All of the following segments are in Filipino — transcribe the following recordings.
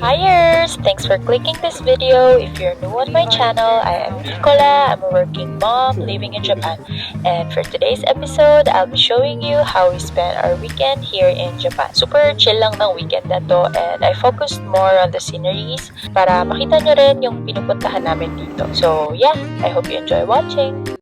Hiers! Thanks for clicking this video. If you're new on my channel, I am Nicola. I'm a working mom living in Japan. And for today's episode, I'll be showing you how we spend our weekend here in Japan. Super chill lang ng weekend na to, and I focused more on the sceneries para makita nyo rin yung pinupuntahan namin dito. So yeah, I hope you enjoy watching.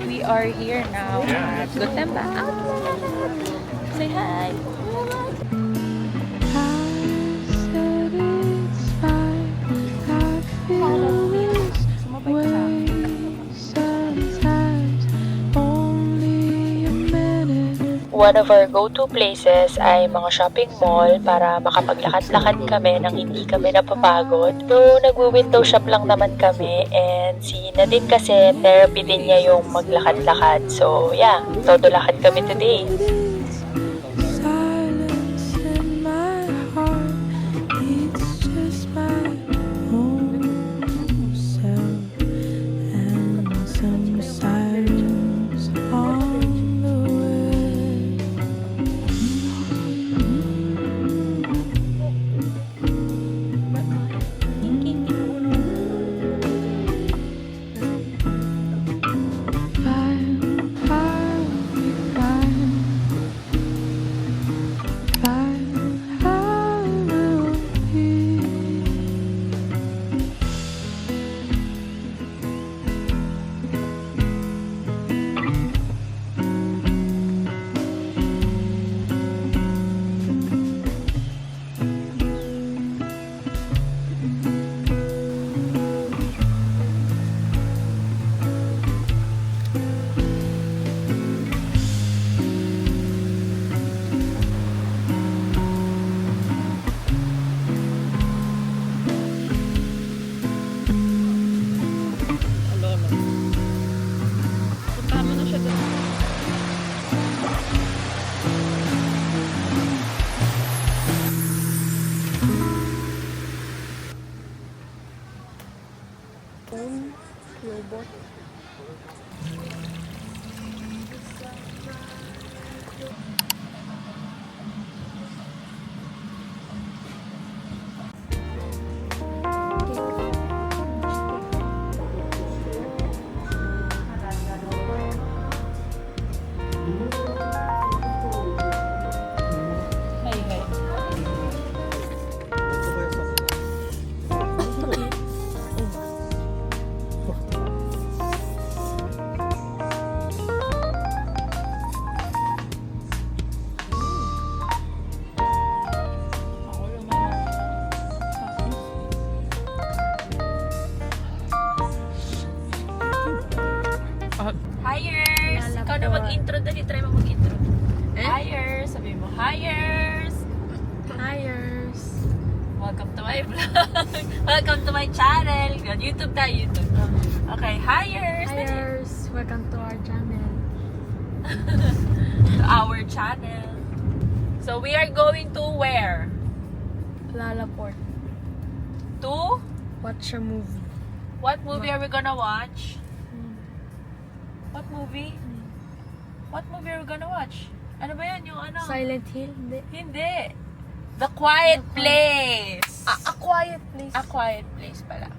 We are here now at Gotemba Outlet. Say hi. One of our go-to places ay mga shopping mall para makapaglakad-lakad kami nang hindi kami napapagod. So, nagwi-window shop lang naman kami, and si Nadine kasi therapy din niya yung maglakad-lakad. So, yeah, todo lakad kami today. Robot. Hiers! Ikaw na mag-intro. Dali, try mo mag-intro. Hiers! Sabi mo, Hiers! Hiers! Welcome to my vlog. Welcome to my channel. YouTube tayo, YouTube. Okay, Hiers! Hiers! Welcome to our channel. To our channel. So, we are going to where? Lalaport. To? Watch a movie. What movie are we gonna watch? What movie? What movie are we gonna watch? Ano ba yan? Yung ano? Silent Hill? Hindi. The Quiet Place. A Quiet Place. A Quiet Place pala.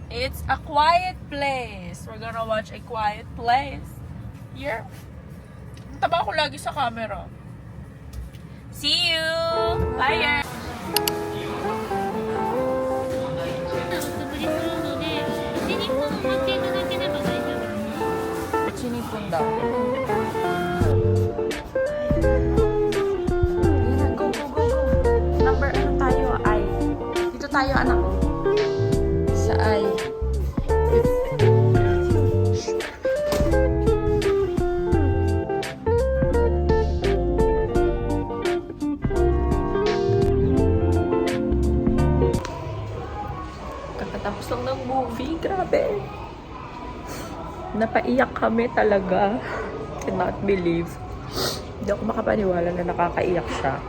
It's A Quiet Place. We're gonna watch A Quiet Place. Here. Ang taba ko lagi sa camera. See you! Bye! Sinipon daw. Ayan, go. Number ano tayo? I. Dito tayo, anak. Sa I. Napaiyak kami talaga. Cannot believe. Hindi ako makapaniwala na nakakaiyak siya.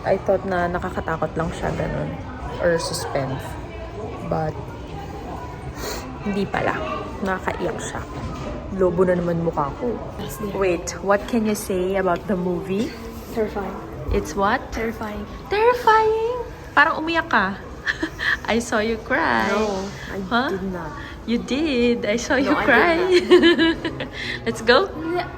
I thought na nakakatakot lang siya, ganun. Or suspense. But, hindi pala. Nakakaiyak siya. Lobo na naman mukha ko. Wait, what can you say about the movie? Terrifying. It's what? Terrifying. Terrifying! Parang umiyak ka. I saw you cry. No, I Huh? did not. You did. I saw you I did cry. Let's go. Yeah,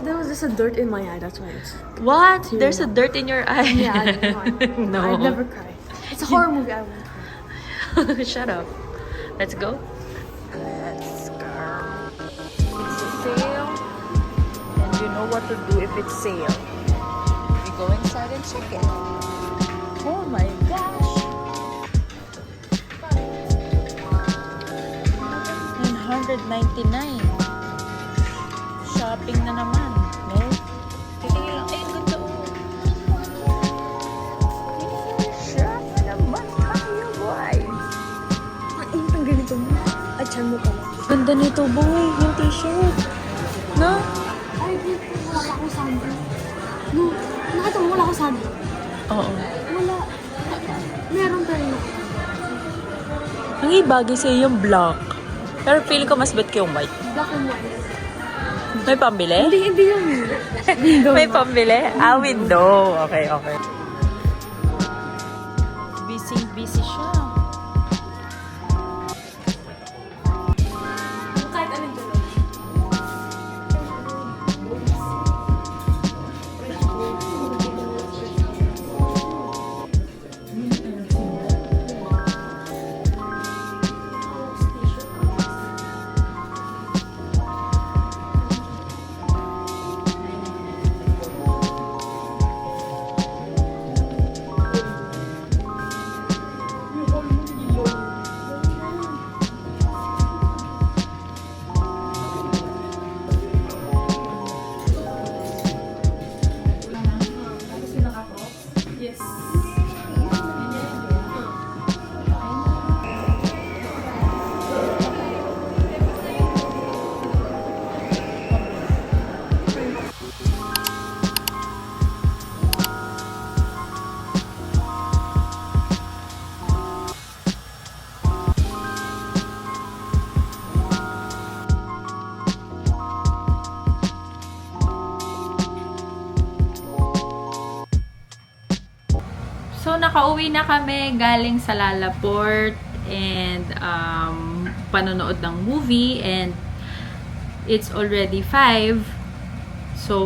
there was just a dirt in my eye. That's why it's. What? There's a dirt in your eye. Yeah, I don't know. No. I'd never cry. It's a horror movie. I won't cry. Shut up. Let's go. Let's go. It's a sale. And you know what to do if it's sale. We go inside and check it. Oh my gosh. 999. Shopping na naman. No? Tingnan lang. Ay, ganda oh. Shop na naman tayo, boy. Ang init ang ganito mo. Ay, chan mo pala. Ganda nito, boy. Yung t-shirt. No? Ay, wala pa akong sando. No, nakita mo wala akong sando. Oo. Wala. Meron pero no. Ang ibagay sa'yo yung black. Pero feeling ko mas bet ko yung white. Black and white. May pambili? Hindi yung window. May pambili? Ah, window. Okay, okay. Busy siya. Kahit anong dalawa. So, nakauwi na kami galing sa Lalaport and panonood ng movie and it's already 5. So,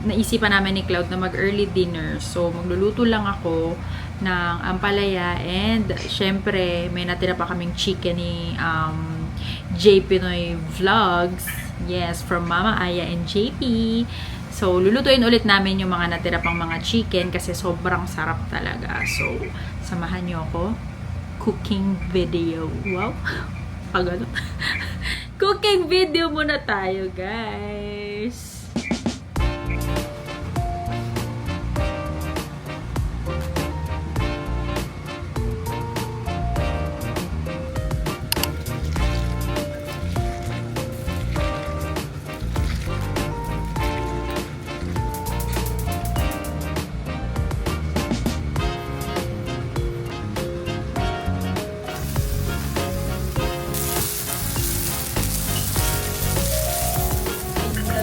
naisipan namin ni Cloud na mag-early dinner. So, magluluto lang ako ng ampalaya and syempre, may natira pa kaming chicken ni J Pinoy Vlogs. Yes, from Mama Aya and JP. So, lulutuin ulit namin yung mga natira pang mga chicken kasi sobrang sarap talaga. So, samahan nyo ako. Cooking video. Wow. Pagano. Cooking video muna tayo, guys.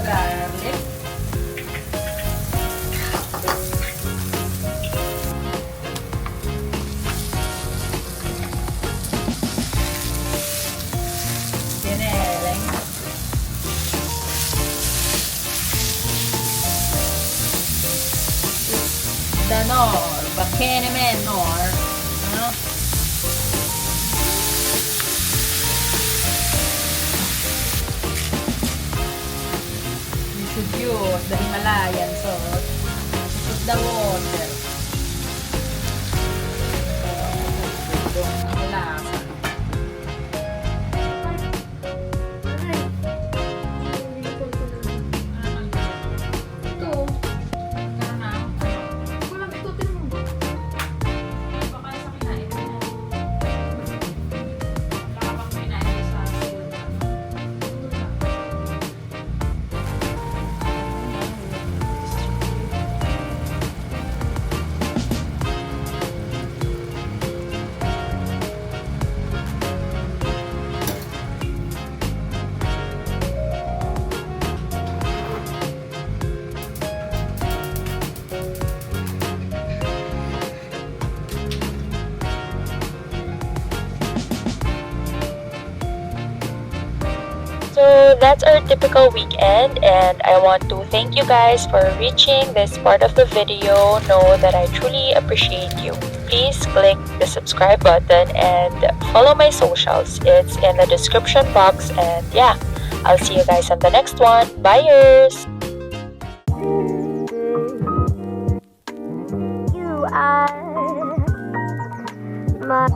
Garlic. Gineleng. Danor. Bakene menor. Ano? Should use the Himalayan salt. Put the water. Ang lasa. Ito. Wala, ito, tinan mo. Baka sa kinain mo. Wala ka pang kinain sa school. So that's our typical weekend, and I want to thank you guys for reaching this part of the video. Know that I truly appreciate you. Please click the subscribe button and follow my socials. It's in the description box, and yeah, I'll see you guys on the next one. Byeers! You are my